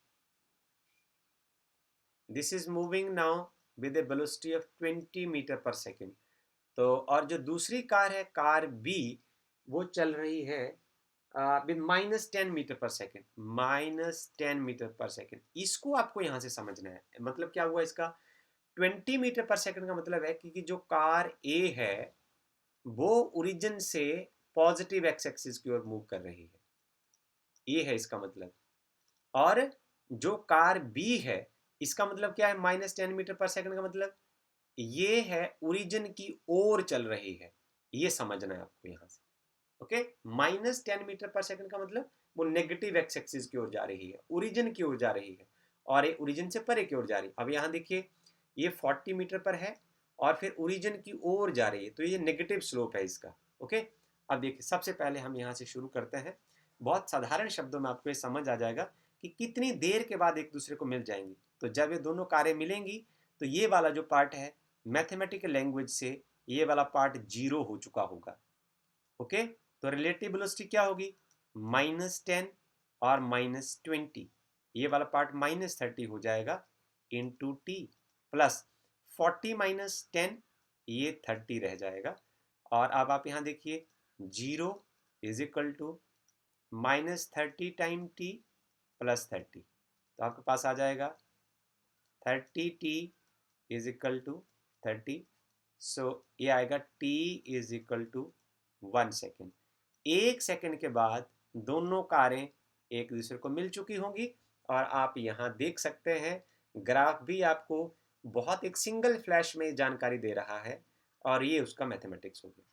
Speaker 1: This is moving now with a velocity of 20 metre पर सेकेंड। तो और जो दूसरी कार है कार बी वो चल रही है विद -10 मीटर पर सेकेंड, -10 मीटर पर सेकेंड। इसको आपको यहाँ से समझना है। मतलब क्या हुआ इसका, 20 मीटर पर सेकेंड का मतलब है कि जो कार ए है वो ओरिजिन से पॉजिटिव एक्स एक्सिस की ओर मूव कर रही है। ये है इसका मतलब। और जो कार बी है इसका मतलब क्या है, -10 मीटर पर सेकेंड का मतलब ये है ओरिजिन की ओर चल रही है। ये समझना है आपको यहाँ से। ओके, -10 मीटर पर सेकेंड का मतलब वो नेगेटिव एक्स एक्सिस की ओर जा रही है, ओरिजिन की ओर जा रही है और ये ओरिजिन से परे की ओर जा रही है। अब यहाँ देखिए ये 40 मीटर पर है और फिर ओरिजिन की ओर जा रही है, तो ये नेगेटिव स्लोप है इसका। ओके, अब देखिए सबसे पहले हम यहाँ से शुरू करते हैं। बहुत साधारण शब्दों में आपको ये समझ आ जाएगा कि कितनी देर के बाद एक दूसरे को मिल जाएंगी। तो जब ये दोनों कारें मिलेंगी तो ये वाला जो पार्ट है मैथमेटिकल लैंग्वेज से ये वाला पार्ट 0 हो चुका होगा। ओके, तो रिलेटिव वेलोसिटी क्या होगी, -10 और -20। ये वाला पार्ट -30 हो जाएगा इंटू टी, प्लस 40 - 10 ये 30 रह जाएगा। और अब आप यहाँ देखिए 0 is equal to -30 time T plus 30, तो आपके पास आ जाएगा 30t इज इक्वल टू 30। सो ये आएगा t is equal to 1 second. 1 second के बाद दोनों कारें एक दूसरे को मिल चुकी होंगी। और आप यहाँ देख सकते हैं ग्राफ भी आपको बहुत एक सिंगल फ्लैश में जानकारी दे रहा है और ये उसका मैथमेटिक्स हो गया।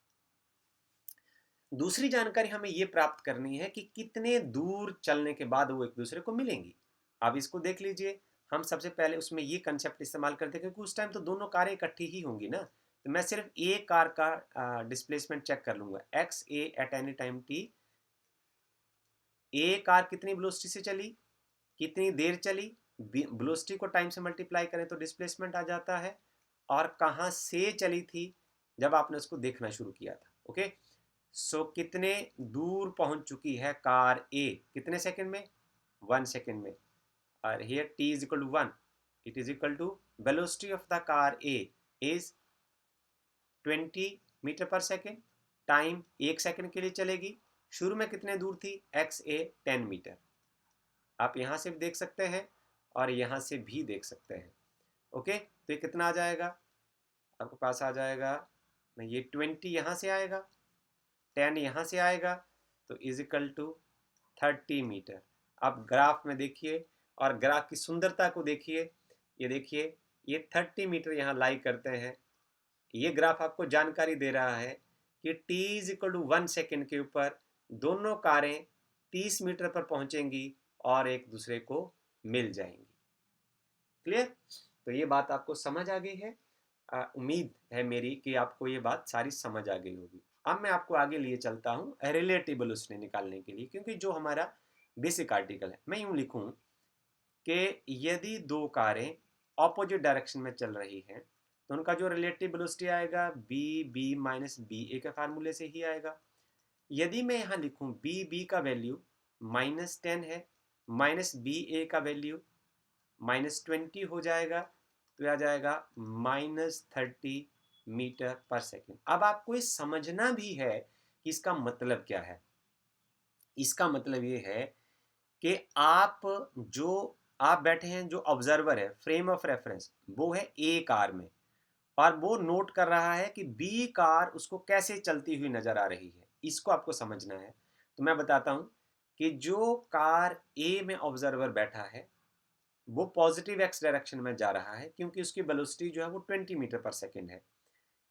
Speaker 1: दूसरी जानकारी हमें ये प्राप्त करनी है कि कितने दूर चलने के बाद वो एक दूसरे को मिलेंगी। अब इसको देख लीजिए, हम सबसे पहले उसमें ये कंसेप्ट इस्तेमाल करते हैं क्योंकि उस टाइम तो दोनों कारें इकट्ठी ही होंगी ना। तो मैं सिर्फ ए कार का डिस्प्लेसमेंट चेक कर लूंगा, x A at any time T. A car कितनी वेलोसिटी से चली, कितनी देर चली, वेलोसिटी को टाइम से मल्टीप्लाई करें तो डिस्प्लेसमेंट आ जाता है। और कहाँ से चली थी जब आपने उसको देखना शुरू किया था। ओके, सो कितने दूर पहुंच चुकी है कार ए, कितने सेकंड में, 1 सेकंड में। और here t is equal to 1, it is equal to velocity of the car A is 20 metre पर सेकेंड। टाइम 1 सेकंड के लिए चलेगी। शुरू में कितने दूर थी, एक्स ए 10 मीटर। आप यहाँ से भी देख सकते हैं और यहाँ से भी देख सकते हैं। ओके, तो ये कितना आ जाएगा आपके पास, आ जाएगा ये 20 यहाँ से आएगा, 10 यहाँ से आएगा, तो इज इक्वल टू 30 मीटर। अब ग्राफ में देखिए और ग्राफ की सुंदरता को देखिए। ये देखिए ये 30 मीटर यहाँ लाई करते हैं। ये ग्राफ आपको जानकारी दे रहा है कि t is equal to 1 second के ऊपर दोनों कारें 30 मीटर पर पहुंचेंगी और एक दूसरे को मिल जाएंगी। क्लियर? तो ये बात आपको समझ आ गई है। उम्मीद है मेरी कि आपको ये बात सारी समझ आ गई होगी। अब मैं आपको आगे लिए चलता हूँ रिलेटिव वेलोसिटी निकालने के लिए, क्योंकि जो हमारा बेसिक आर्टिकल है, मैं यूँ लिखूँ कि यदि दो कारें ऑपोजिट डायरेक्शन में चल रही हैं तो उनका जो रिलेटिव वेलोसिटी आएगा बी बी माइनस बी ए के फार्मूले से ही आएगा। यदि मैं यहाँ लिखूँ बी बी का वैल्यू -10 है, माइनस बी ए का वैल्यू -20 हो जाएगा, तो आ जाएगा -30 मीटर पर सेकेंड। अब आपको ये समझना भी है कि इसका मतलब क्या है। इसका मतलब ये है कि आप बैठे हैं, जो ऑब्जर्वर है, फ्रेम ऑफ रेफरेंस वो है ए कार में, और वो नोट कर रहा है कि बी कार उसको कैसे चलती हुई नजर आ रही है, इसको आपको समझना है। तो मैं बताता हूं कि जो कार ए में ऑब्जर्वर बैठा है वो पॉजिटिव एक्स डायरेक्शन में जा रहा है, क्योंकि उसकी वेलोसिटी जो है वो 20 मीटर पर सेकेंड है।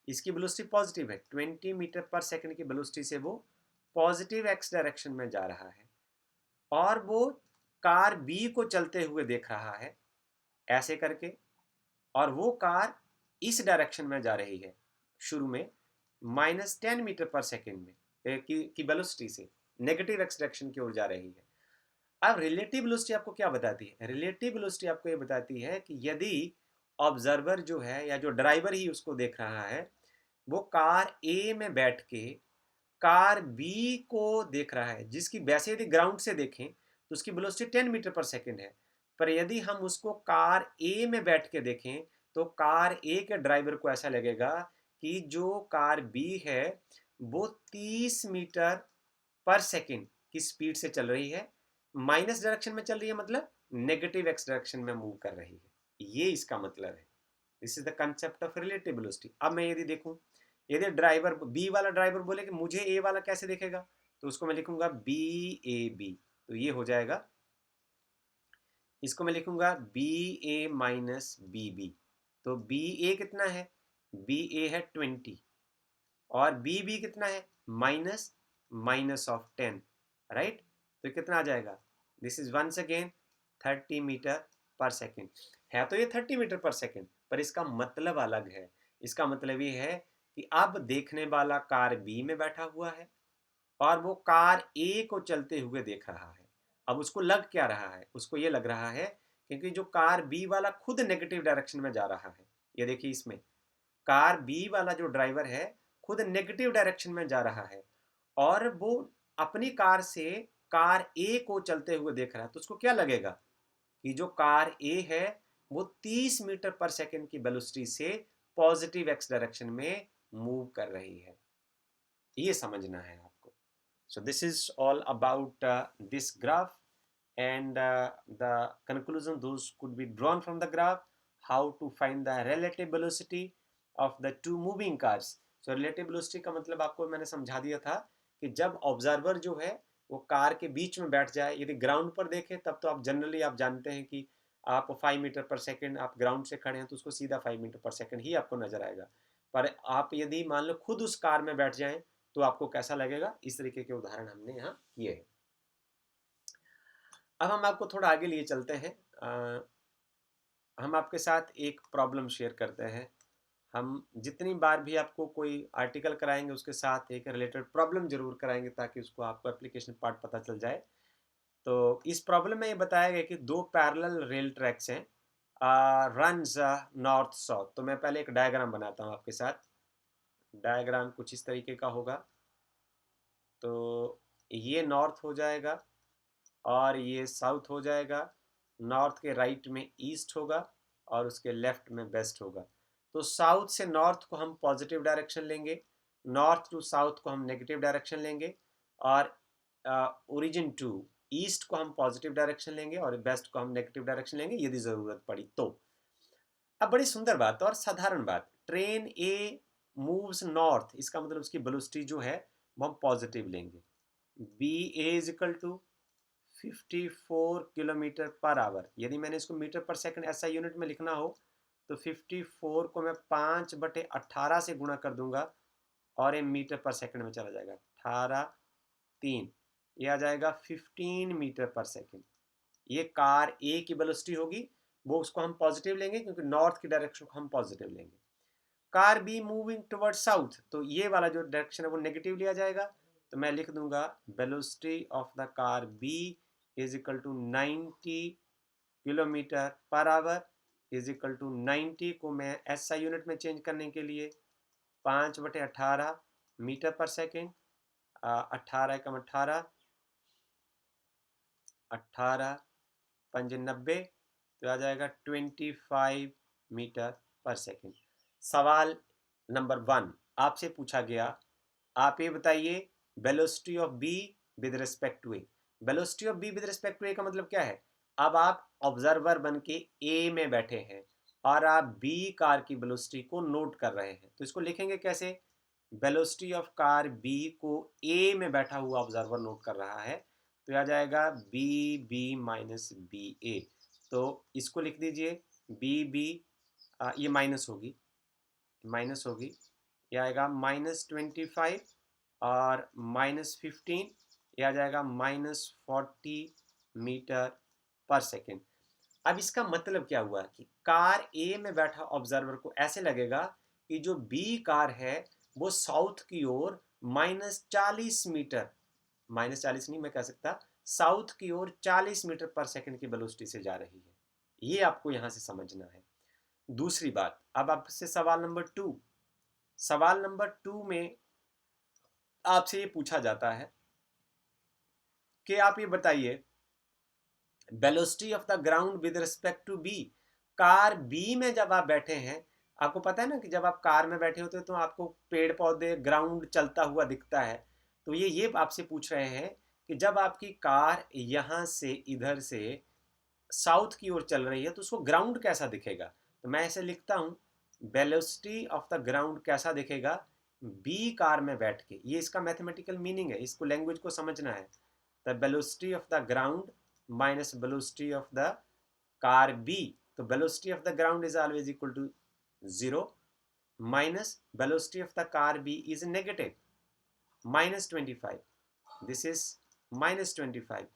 Speaker 1: इसकी वेलोसिटी पॉजिटिव है, 20 मीटर पर सेकेंड की वेलोसिटी से वो पॉजिटिव एक्स डायरेक्शन में जा रहा है। और वो कार बी को चलते हुए देख रहा है ऐसे करके, और वो कार इस डायरेक्शन में जा रही है शुरू में -10 मीटर पर सेकेंड में की वेलोसिटी से नेगेटिव एक्स डायरेक्शन की ओर जा रही है। अब रिलेटिव वेलोसिटी आपको क्या बताती है? रिलेटिव वेलोसिटी आपको ये बताती है कि यदि ऑब्जर्वर जो है या जो ड्राइवर ही उसको देख रहा है, वो कार ए में बैठ के कार बी को देख रहा है, जिसकी वैसे यदि ग्राउंड से देखें तो उसकी वेलोसिटी 10 मीटर पर सेकेंड है, पर यदि हम उसको कार ए में बैठ के देखें तो कार ए के ड्राइवर को ऐसा लगेगा कि जो कार बी है वो 30 मीटर पर सेकेंड की स्पीड से चल रही है, माइनस डायरेक्शन में चल रही है, मतलब नेगेटिव एक्स डायरेक्शन में मूव कर रही है। ये इसका मतलब है। This is the concept of relative velocity. अब मैं यदि देखूं, यदि ड्राइवर बी वाला ड्राइवर बोले कि मुझे ए वाला कैसे देखेगा, तो उसको मैं लिखूंगा बी ए बी, तो ये हो जाएगा। इसको मैं लिखूंगा बी ए माइनस बी बी, तो बी ए कितना है? बी ए है 20, और बी बी कितना है? Minus minus of 10, right. तो कितना आ जाएगा? This is once again 30 metre पर सेकेंड। है तो ये 30 मीटर पर सेकेंड, पर इसका मतलब अलग है। इसका मतलब ये है कि अब देखने वाला कार बी में बैठा हुआ है और वो कार ए को चलते हुए देख रहा है। अब उसको लग क्या रहा है? उसको ये लग रहा है क्योंकि जो कार बी वाला खुद नेगेटिव डायरेक्शन में जा रहा है, ये देखिए इसमें कार बी वाला जो ड्राइवर है खुद नेगेटिव डायरेक्शन में जा रहा है और वो अपनी कार से कार ए को चलते हुए देख रहा है, तो उसको क्या लगेगा कि जो कार ए है वो 30 मीटर पर सेकेंड की वेलोसिटी से पॉजिटिव एक्स डायरेक्शन में मूव कर रही है। ये समझना है आपको। So this is all about this graph, and the conclusion those could be drawn from the graph. How to find the relative velocity of the two moving cars. So relative velocity का मतलब आपको मैंने समझा दिया था कि जब observer जो है वो कार के बीच में बैठ जाए, यदि ग्राउंड पर देखे तब तो आप जनरली आप जानते हैं कि आप 5 मीटर पर सेकेंड आप ग्राउंड से खड़े हैं तो उसको सीधा 5 मीटर पर सेकेंड ही आपको नजर आएगा। पर आप यदि मान लो खुद उस कार में बैठ जाएं तो आपको कैसा लगेगा? इस तरीके के उदाहरण हमने यहाँ किए हैं। अब हम आपको थोड़ा आगे लिए चलते हैं। हम आपके साथ एक प्रॉब्लम शेयर करते हैं। हम जितनी बार भी आपको कोई आर्टिकल कराएंगे उसके साथ एक रिलेटेड प्रॉब्लम जरूर कराएंगे ताकि उसको आपको एप्लीकेशन पार्ट पता चल जाए। तो इस प्रॉब्लम में ये बताया गया कि दो पैरेलल रेल ट्रैक्स हैं, रन्स नॉर्थ साउथ। तो मैं पहले एक डायग्राम बनाता हूँ आपके साथ। डायग्राम कुछ इस तरीके का होगा। तो ये नॉर्थ हो जाएगा और ये साउथ हो जाएगा। नॉर्थ के राइट में ईस्ट होगा और उसके लेफ्ट में वेस्ट होगा। तो साउथ से नॉर्थ को हम पॉजिटिव डायरेक्शन लेंगे, नॉर्थ टू साउथ को हम नेगेटिव डायरेक्शन लेंगे, और ओरिजिन टू ईस्ट को हम पॉजिटिव डायरेक्शन लेंगे और वेस्ट को हम नेगेटिव डायरेक्शन लेंगे यदि ज़रूरत पड़ी तो। अब बड़ी सुंदर बात और साधारण बात, ट्रेन ए मूव्स नॉर्थ, इसका मतलब उसकी वेलोसिटी जो है वो हम पॉजिटिव लेंगे। B A is equal to 54 kilometre per hour. यदि मैंने इसको मीटर पर सेकंड ऐसा यूनिट में लिखना हो तो 54 को मैं 5/18 से गुणा कर दूंगा और ये मीटर पर सेकंड में चला जाएगा। 18 3, ये आ जाएगा 15 मीटर पर सेकंड। ये कार ए की वेलोसिटी होगी, वो उसको हम पॉजिटिव लेंगे क्योंकि नॉर्थ की डायरेक्शन को हम पॉजिटिव लेंगे। Car be moving toward south, तो ये वाला जो डायरेक्शन है वो नेगेटिव लिया जाएगा। तो मैं लिख दूंगा velocity of the car B is equal to 90 kilometre per hour is equal to 90 को मैं एसआई यूनिट में चेंज करने के लिए 5/18 मीटर पर सेकेंड, 18 एकम 18, 18 पंजे 90, तो आ जाएगा 25 मीटर पर सेकेंड। सवाल नंबर 1 आपसे पूछा गया, आप ये बताइए velocity of B with respect to A. Velocity of B with respect to A का मतलब क्या है? अब आप ऑब्जर्वर बन के ए में बैठे हैं और आप बी कार की वेलोसिटी को नोट कर रहे हैं, तो इसको लिखेंगे कैसे? वेलोसिटी ऑफ कार बी को ए में बैठा हुआ ऑब्जर्वर नोट कर रहा है, तो यह आ जाएगा बी बी माइनस बी ए। तो इसको लिख दीजिए बी बी, ये माइनस होगी, ये आएगा -25 और -15, ये आ जाएगा -40 मीटर पर सेकेंड। अब इसका मतलब क्या हुआ कि कार ए में बैठा ऑब्जर्वर को ऐसे लगेगा कि जो बी कार है वो साउथ की ओर -40 मीटर, -40 नहीं मैं कह सकता, साउथ की ओर 40 मीटर पर सेकंड की वेलोसिटी से जा रही है। ये आपको यहां से समझना है। दूसरी बात, अब आपसे सवाल नंबर 2 में आपसे ये पूछा जाता है कि आप ये बताइए velocity of the ground with respect to B. Car B में जब आप बैठे हैं, आपको पता है ना कि जब आप कार में बैठे होते हैं तो आपको पेड़ पौधे ग्राउंड चलता हुआ दिखता है। तो ये आपसे पूछ रहे हैं कि जब आपकी कार यहाँ से इधर से साउथ की ओर चल रही है तो उसको ग्राउंड कैसा दिखेगा? तो मैं ऐसे लिखता हूँ, वेलोसिटी ऑफ द ग्राउंड कैसा दिखेगा बी कार में बैठ के। ये इसका मैथमेटिकल मीनिंग है, इसको लैंग्वेज को समझना है। The velocity of the ground minus velocity of the car B, तो velocity of the ground is always equal to 0 minus velocity of the car B is negative -25, this is -25.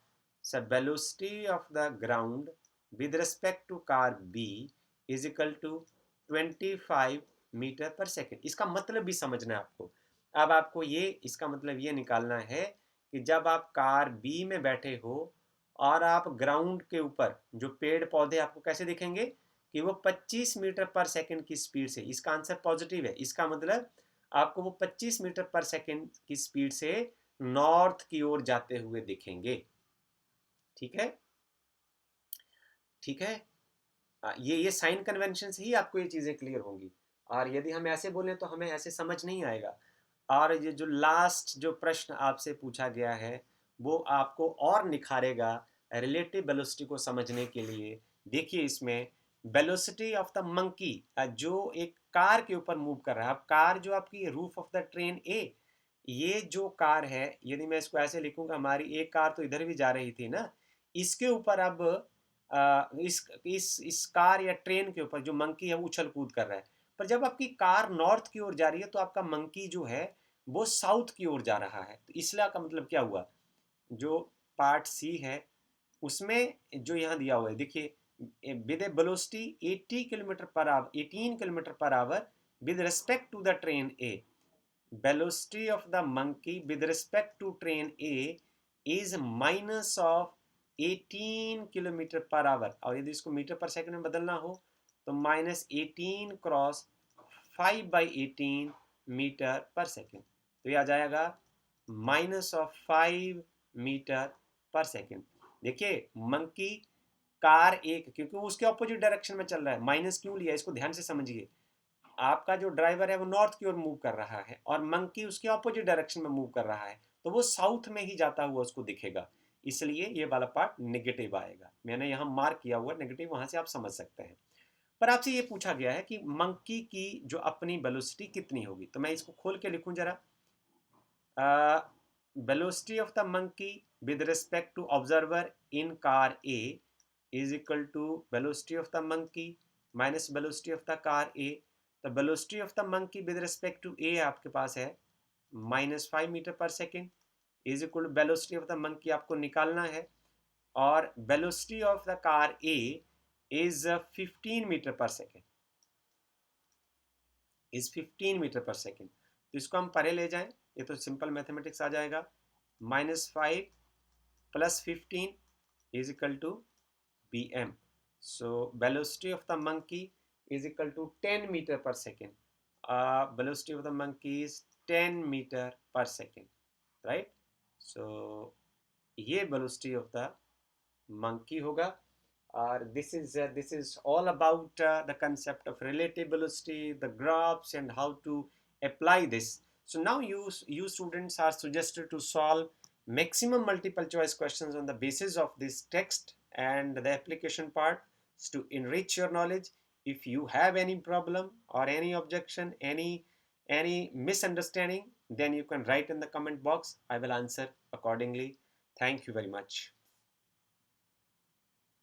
Speaker 1: So velocity of the ground with respect to car B is equal to 25 metre पर second. इसका मतलब भी समझना है आपको। अब आपको ये इसका मतलब ये निकालना है कि जब आप कार बी में बैठे हो और आप ग्राउंड के ऊपर जो पेड़ पौधे आपको कैसे दिखेंगे कि वो 25 मीटर पर सेकेंड की स्पीड से, इसका आंसर पॉजिटिव है, इसका मतलब आपको वो 25 मीटर पर सेकेंड की स्पीड से नॉर्थ की ओर जाते हुए दिखेंगे। ठीक है, ठीक है। ये साइन कन्वेंशन से ही आपको ये चीज़ें क्लियर होंगी। और यदि हम ऐसे बोलें तो हमें ऐसे समझ नहीं आएगा। और ये जो लास्ट जो प्रश्न आपसे पूछा गया है वो आपको और निखारेगा रिलेटिव वेलोसिटी को समझने के लिए। देखिए इसमें वेलोसिटी ऑफ द मंकी, जो एक कार के ऊपर मूव कर रहा है। अब कार जो आपकी रूफ ऑफ द ट्रेन ए, ये जो कार है, यदि मैं इसको ऐसे लिखूंगा, हमारी एक कार तो इधर भी जा रही थी ना, इसके ऊपर अब इस कार या ट्रेन के ऊपर जो मंकी है वो उछल कूद कर रहा है। पर जब आपकी कार नॉर्थ की ओर जा रही है तो आपका मंकी जो है वो साउथ की ओर जा रहा है। तो इसलिए का मतलब क्या हुआ, जो पार्ट सी है उसमें जो यहाँ दिया हुआ है, देखिए with a velocity 80 kilometre per hour 18 kilometre per hour with respect to the train A, velocity of the monkey with respect to train A is minus of 18 kilometre per our. और यदि इसको मीटर पर second में बदलना हो तो -18 cross 5/18 metre पर second, तो यह आ जाएगा -5 मीटर पर सेकंड। देखिए मंकी कार एक, क्योंकि वो उसके ऑपोजिट डायरेक्शन में चल रहा है, माइनस क्यों लिया इसको ध्यान से समझिए। आपका जो ड्राइवर है वो नॉर्थ की ओर मूव कर रहा है और मंकी उसके ऑपोजिट डायरेक्शन में मूव कर रहा है, तो वो साउथ में ही जाता हुआ उसको दिखेगा, इसलिए ये वाला पार्ट नेगेटिव आएगा। मैंने यहाँ मार्क किया हुआ नेगेटिव, वहां से आप समझ सकते हैं। पर आपसे ये पूछा गया है कि मंकी की जो अपनी वेलोसिटी कितनी होगी, तो मैं इसको खोल के लिखूं जरा। Velocity of the monkey with respect to observer in car A is equal to velocity of the monkey minus velocity of the car A. तो velocity of the monkey with respect to A आपके पास है -5 metre पर second is equal to velocity of the monkey आपको निकालना है, और velocity of the car A is 15 meter पर सेकेंड, इज 15 मीटर पर सेकेंड। तो इसको हम परे ले जाएं, ये तो सिंपल मैथमेटिक्स आ जाएगा, -5 + 15 is equal to bm. So velocity of the monkey is equal to 10 meter per second. Velocity of the monkey is 10 meter per second, right? So ये velocity of the monkey होगा। और this is all about the concept of relative velocity, the graphs, and how to apply this. So now you students are suggested to solve maximum multiple choice questions on the basis of this text and the application part to enrich your knowledge. If you have any problem or any objection, any misunderstanding, then you can write in the comment box. I will answer accordingly. Thank you very much.